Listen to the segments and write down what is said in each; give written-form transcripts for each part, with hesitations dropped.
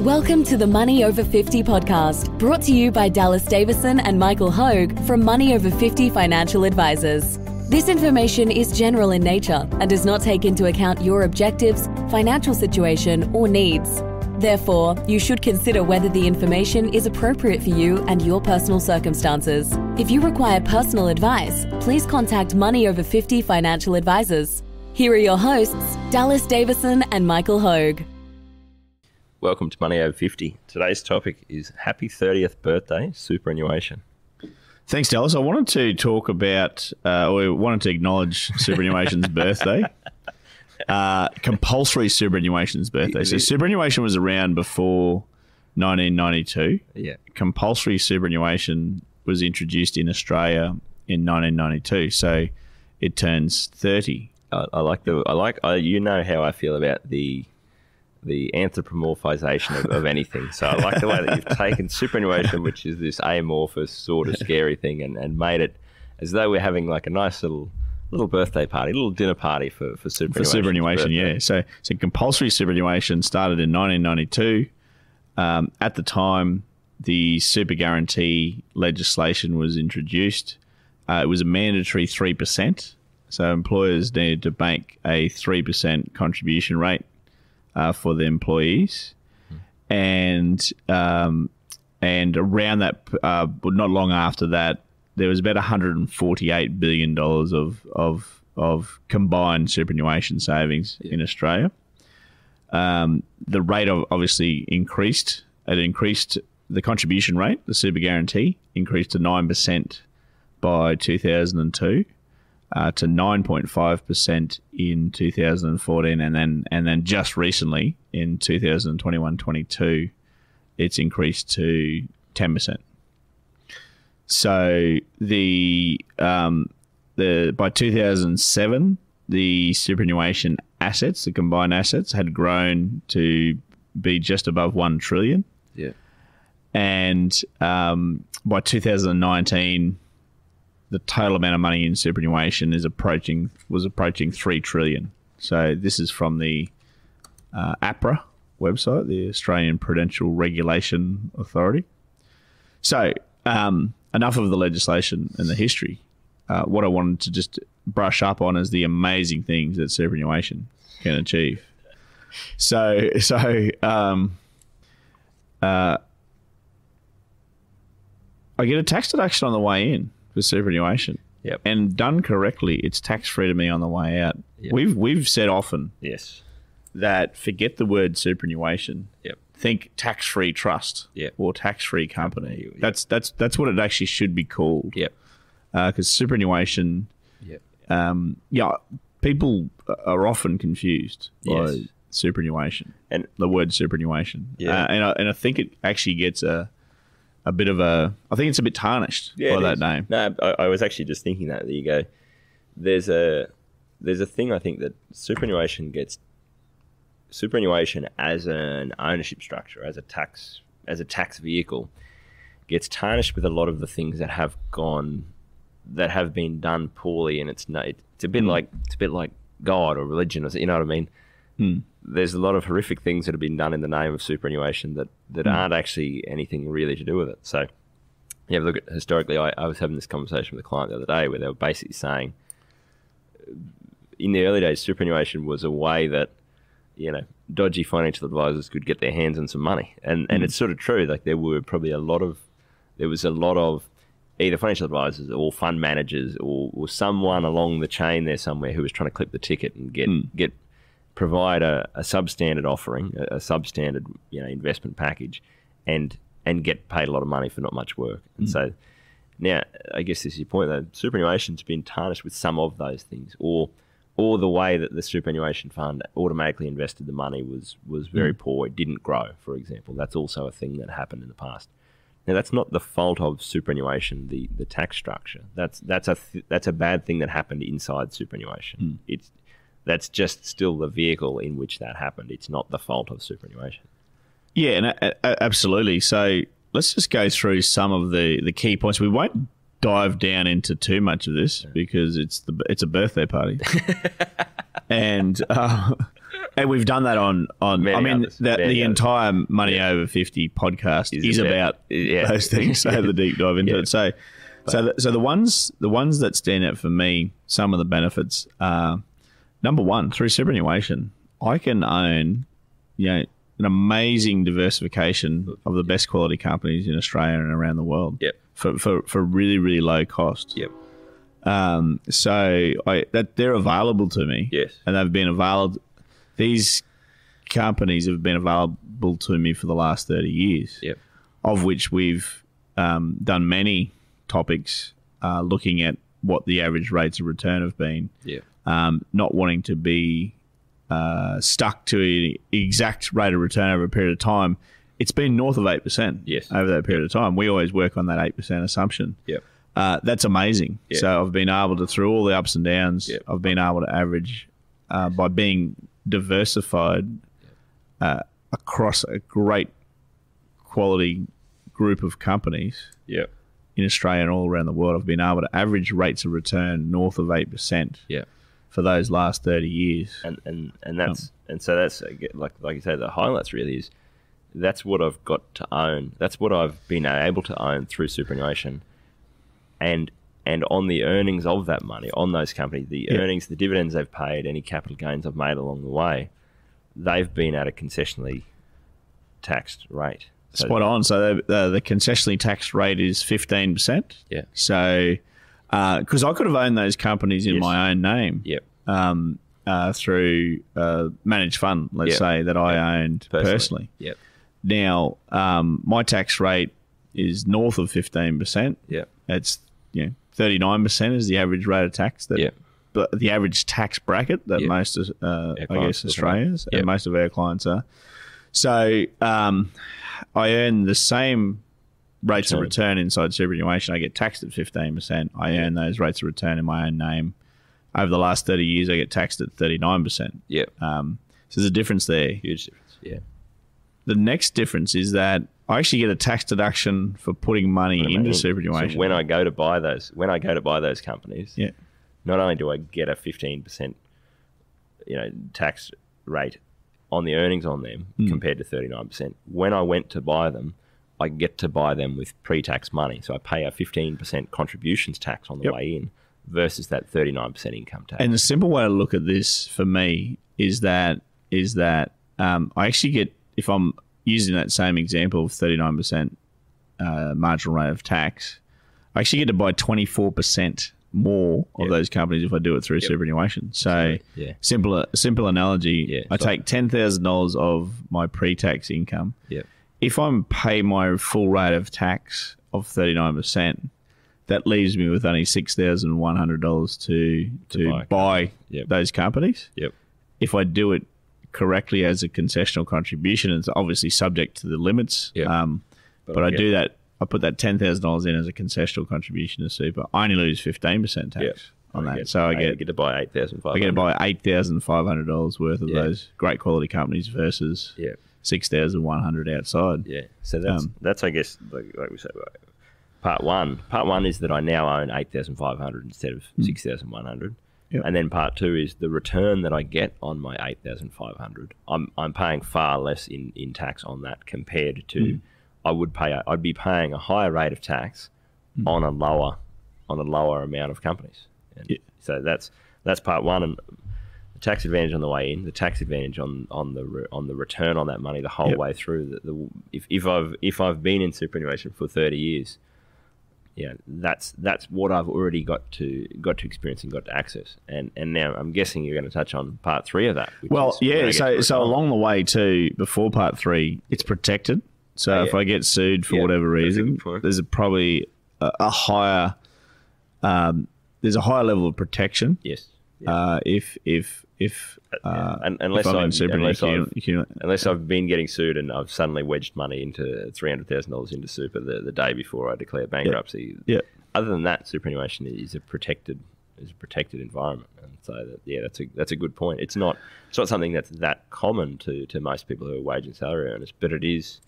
Welcome to the Money Over 50 podcast, brought to you by Dallas Davison and Michael Hogue from Money Over 50 Financial Advisors. This information is general in nature and does not take into account your objectives, financial situation, or needs. Therefore, you should consider whether the information is appropriate for you and your personal circumstances. If you require personal advice, please contact Money Over 50 Financial Advisors. Here are your hosts, Dallas Davison and Michael Hogue. Welcome to Money Over 50. Today's topic is Happy 30th Birthday Superannuation. Thanks, Dallas. I wanted to talk about, or wanted to acknowledge superannuation's birthday. Compulsory superannuation's birthday. So superannuation was around before 1992. Yeah. Compulsory superannuation was introduced in Australia in 1992. So it turns 30. You know how I feel about the anthropomorphization of anything. So I like the way that you've taken superannuation, which is this amorphous sort of scary thing, and made it as though we're having like a nice little birthday party, little dinner party for superannuation. For superannuation, yeah. So compulsory superannuation started in 1992. At the time, the Super Guarantee legislation was introduced. It was a mandatory 3%. So employers needed to bank a 3% contribution rate for the employees, and around that, not long after that, there was about $148 billion of combined superannuation savings in Australia. The rate obviously increased. It increased the contribution rate. The Super Guarantee increased to 9% by 2002. To 9.5% in 2014, and then just recently in 2021-22, it's increased to 10%. So by 2007, the superannuation assets, the combined assets, had grown to be just above $1 trillion. Yeah, and by 2019. The total amount of money in superannuation was approaching $3 trillion. So this is from the APRA website, the Australian Prudential Regulation Authority. So enough of the legislation and the history. What I wanted to just brush up on is the amazing things that superannuation can achieve. So I get a tax deduction on the way in for superannuation. Yep. And done correctly, it's tax-free to me on the way out. Yep. We've said often that forget the word superannuation. Yep. Think tax-free trust or tax-free company. That's what it actually should be called. Yep. Because superannuation, people are often confused by superannuation and the word superannuation. Yeah. And I think it actually gets a bit of I think it's a bit tarnished by that name. No, I was actually just thinking that. There you go. There's a thing I think that superannuation as an ownership structure, as a tax vehicle, gets tarnished with a lot of the things that have been done poorly, and it's a bit like God or religion, or you know what I mean. There's a lot of horrific things that have been done in the name of superannuation that aren't actually anything really to do with it. So you have a look at historically. I was having this conversation with a client the other day where they were basically saying in the early days superannuation was a way that dodgy financial advisors could get their hands on some money, and it's sort of true. Like there was a lot of either financial advisors or fund managers or someone along the chain there somewhere who was trying to clip the ticket and provide a substandard offering, a substandard investment package, and get paid a lot of money for not much work. And so now, I guess this is your point though, superannuation's been tarnished with some of those things, or the way that the superannuation fund automatically invested the money was very poor. It didn't grow, for example. That's also a thing that happened in the past. Now, that's not the fault of superannuation, the tax structure. That's a bad thing that happened inside superannuation. That's just still the vehicle in which that happened. It's not the fault of superannuation. Yeah, and absolutely. So let's just go through some of the key points. We won't dive down into too much of this because it's a birthday party, and And we've done that on Many I mean, others. the Many entire Money Over 50 podcast is about those things. So the deep dive into it. So the ones that stand out for me, some of the benefits are, number one, through superannuation, I can own, an amazing diversification of the best quality companies in Australia and around the world. Yep. For really, really low cost. Yep. So they're available to me. Yes. And they've been available. These companies have been available to me for the last 30 years. Yep. Of which we've done many topics looking at what the average rates of return have been. Yep. Not wanting to be stuck to an exact rate of return over a period of time. It's been north of 8% over that period of time. We always work on that 8% assumption. Yep. That's amazing. Yep. So I've been able to, through all the ups and downs, Yep. I've been able to average by being diversified across a great quality group of companies Yep. in Australia and all around the world. I've been able to average rates of return north of 8% Yep. for those last 30 years. And that's and so that's like you say, the highlights really is that's what I've got to own. That's what I've been able to own through superannuation, and on the earnings of that money, on those companies, the earnings, the dividends they've paid, any capital gains I've made along the way, they've been at a concessionally taxed rate. So, Spot on. So the concessionally taxed rate is 15%. Yeah. So because I could have owned those companies in my own name. Yep. Through managed fund, let's say, that I owned personally. Yep. Now, my tax rate is north of 15%. Yep. It's 39% is the average rate of tax that, but the average tax bracket that most, I guess, Australians and most of our clients are. So I earn the same rates of return inside superannuation. I get taxed at 15%. I earn those rates of return in my own name. Over the last 30 years, I get taxed at 39%. Yep. So there's a difference there. Huge difference. Yeah. The next difference is that I actually get a tax deduction for putting money into superannuation. So when I go to buy those companies, not only do I get a 15%, tax rate on the earnings on them compared to 39%, when I went to buy them, I get to buy them with pre-tax money. So I pay a 15% contributions tax on the way in versus that 39% income tax. And the simple way to look at this for me is that I actually get, if I'm using that same example of 39% marginal rate of tax, I actually get to buy 24% more of those companies if I do it through superannuation. So simple analogy, I take $10,000 of my pre-tax income. Yep. If I'm pay my full rate of tax of 39%, that leaves me with only $6,100 to buy those companies. Yep. If I do it correctly as a concessional contribution, it's obviously subject to the limits. Yep. But I do that. I put that $10,000 in as a concessional contribution to super. I only lose 15% tax on that. So I get to buy $8,500. I get to buy $8,500 worth of those great quality companies versus $6,100 outside. Yeah. So that's I guess like we said. Part one is that I now own 8,500 instead of 6,100. Yep. And then part two is the return that I get on my 8,500. I'm paying far less in tax on that compared to I'd be paying a higher rate of tax on a lower amount of companies. And so that's part one, and the tax advantage on the way in, the tax advantage on the return on that money the whole way through. If I've been in superannuation for 30 years, that's what I've already got to experience and got to access. And now I'm guessing you're going to touch on part three of that. So along the way too, before part three, it's protected. So if I get sued for whatever reason, there's probably a higher there's a higher level of protection. Yes. Unless I've been getting sued and I've suddenly wedged money into $300,000 into super the day before I declare bankruptcy. Yeah. Other than that, superannuation is a protected environment, and so that's a good point. It's not something that's that common to most people who are wage and salary earners, but it is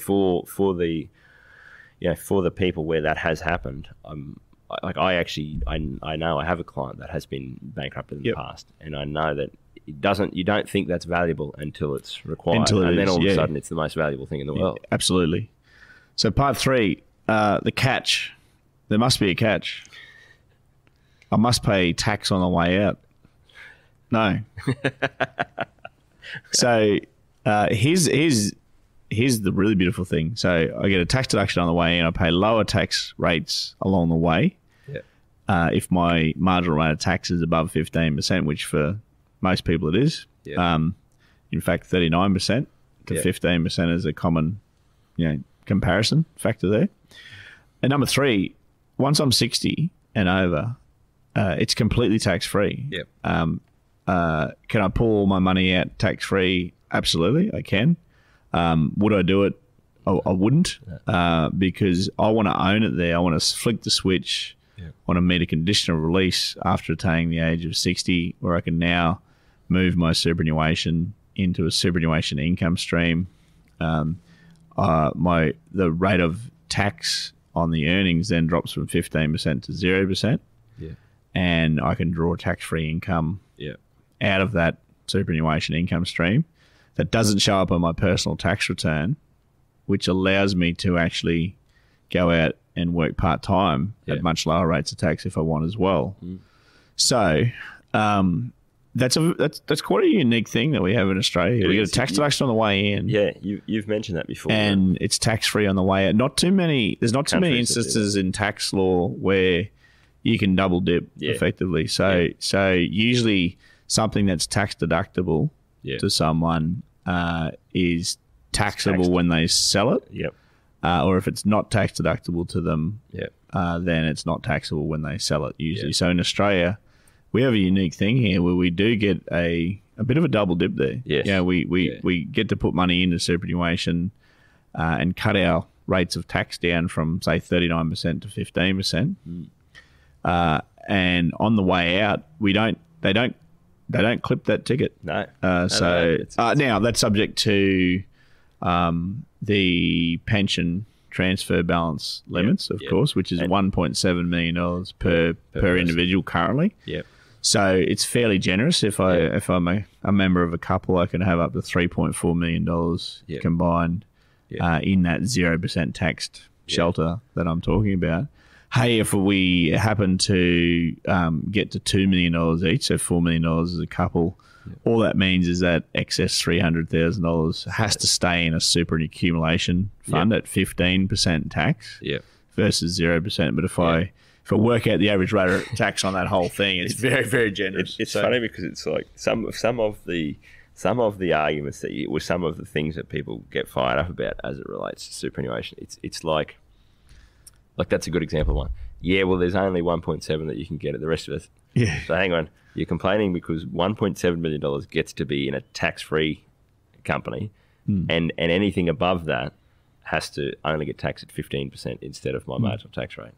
for the people where that has happened. I know I have a client that has been bankrupted in the past, and I know that you don't think that's valuable until it's required. And then all of a sudden it's the most valuable thing in the world. Absolutely. So part 3, the catch. There must be a catch. I must pay tax on the way out. No. So here's the really beautiful thing. So I get a tax deduction on the way in. I pay lower tax rates along the way. If my marginal rate of tax is above 15%, which for most people it is. In fact, 39% to 15% is a common, comparison factor there. And number 3, once I'm 60 and over, it's completely tax free. Can I pull all my money out tax free? Absolutely, I can. Would I do it? I wouldn't, because I want to own it there. I want to flick the switch. Want to meet a condition of release after attaining the age of 60, where I can now move my superannuation into a superannuation income stream. The rate of tax on the earnings then drops from 15% to 0%. And I can draw tax-free income out of that superannuation income stream that doesn't show up on my personal tax return, which allows me to actually go out and work part-time at much lower rates of tax if I want as well. So that's quite a unique thing that we have in Australia. We get a tax deduction on the way in. Yeah, you've mentioned that before. And it's tax-free on the way out. There's not too many instances in tax law where you can double dip effectively. So usually something that's tax deductible to someone is taxable when they sell it. Or if it's not tax deductible to them, then it's not taxable when they sell it usually. So in Australia, we have a unique thing here where we do get a bit of a double dip there. We get to put money into superannuation and cut our rates of tax down from, say, 39% to 15%. And on the way out, they don't clip that ticket. No. Now that's subject to the pension transfer balance limits, of course, which is $1.7 million per individual currently. So it's fairly generous. If I'm a member of a couple, I can have up to $3.4 million combined in that 0% taxed shelter that I'm talking about. Hey, if we happen to get to $2 million each, so $4 million as a couple, all that means is that excess $300,000 has to stay in a super accumulation fund at 15% tax versus 0%. But if I work out the average rate of tax on that whole thing, it's very, very generous. It's funny because it's like some of the arguments that some of the things that people get fired up about as it relates to superannuation. It's like that's a good example of one. Yeah, well, there's only 1.7 that you can get at the rest of it. So hang on. You're complaining because $1.7 million gets to be in a tax-free company, and anything above that has to only get taxed at 15% instead of my marginal tax rate.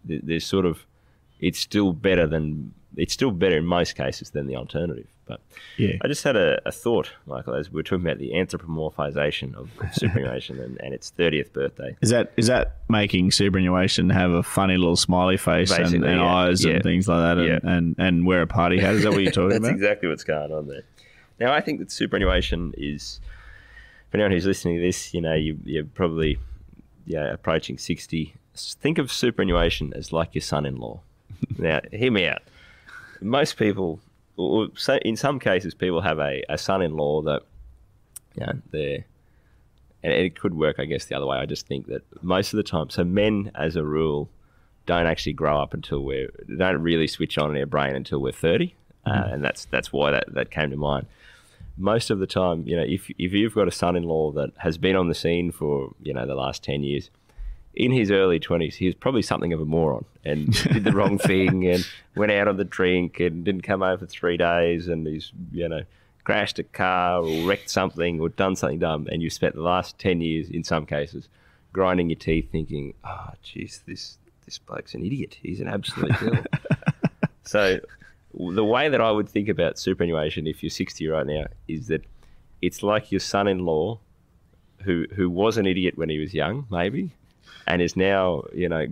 It's still better in most cases than the alternative. But I just had a thought, Michael, as we're talking about the anthropomorphization of superannuation and its 30th birthday. Is that making superannuation have a funny little smiley face and eyes and things like that and wear a party hat? Is that what you're talking about? That's exactly what's going on there. Now, I think that superannuation is, for anyone who's listening to this, you're probably approaching 60. Think of superannuation as like your son-in-law. Now, hear me out. Most people, or in some cases, people have a son-in-law that, and it could work, I guess, the other way. I just think that most of the time, so men, as a rule, don't actually grow up until they don't really switch on in their brain until we're 30, and that's why that came to mind. Most of the time, if you've got a son-in-law that has been on the scene for the last 10 years, in his early 20s, he was probably something of a moron and did the wrong thing and went out on the drink and didn't come home for 3 days and he's, crashed a car or wrecked something or done something dumb. And you spent the last 10 years, in some cases, grinding your teeth thinking, oh, geez, this bloke's an idiot. He's an absolute ill. So the way that I would think about superannuation if you're 60 right now is that it's like your son-in-law who was an idiot when he was young, maybe, and is now,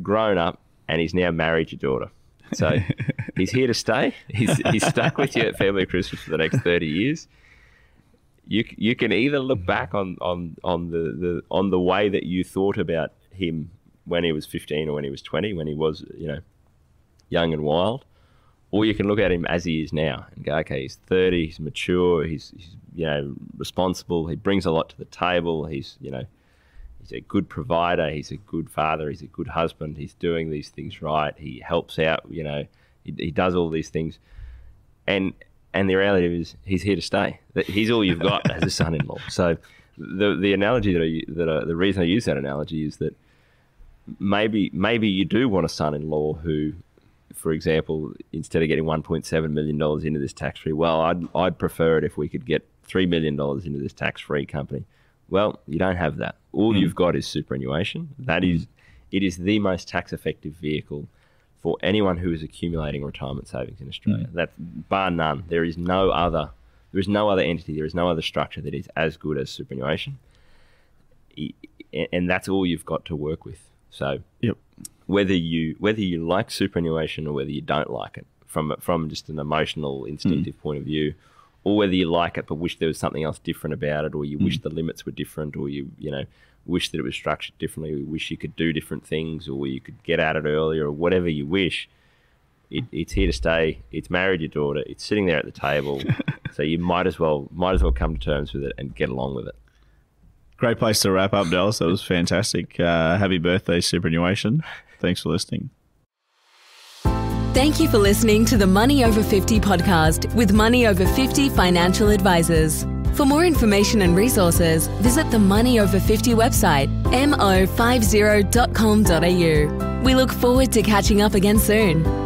grown up and is now married your daughter. So he's here to stay. He's stuck with you at family Christmas for the next 30 years. You can either look back on the way that you thought about him when he was 15 or when he was 20, when he was, young and wild, or you can look at him as he is now and go, okay, he's 30, he's mature, he's responsible, he brings a lot to the table, he's a good provider, he's a good father, he's a good husband, he's doing these things right, he helps out, he does all these things, and the reality is he's here to stay. He's all you've got as a son-in-law. So the analogy the reason I use that analogy is that maybe you do want a son-in-law who, for example, instead of getting $1.7 million into this tax-free, well, I'd prefer it if we could get $3 million into this tax-free company. Well, you don't have that. All you've got is superannuation. It is the most tax-effective vehicle for anyone who is accumulating retirement savings in Australia. That's bar none. There is no other entity, there is no other structure that is as good as superannuation. And that's all you've got to work with. So whether you like superannuation or whether you don't like it from just an emotional, instinctive point of view, or whether you like it but wish there was something else different about it, or you wish the limits were different, or you wish that it was structured differently, or you wish you could do different things, or you could get at it earlier, or whatever you wish, it's here to stay. It's married your daughter. It's sitting there at the table. So you might as well come to terms with it and get along with it. Great place to wrap up, Dallas. That was fantastic. Happy birthday, superannuation. Thanks for listening. Thank you for listening to the Money Over 50 podcast with Money Over 50 Financial Advisors. For more information and resources, visit the Money Over 50 website, mo50.com.au. We look forward to catching up again soon.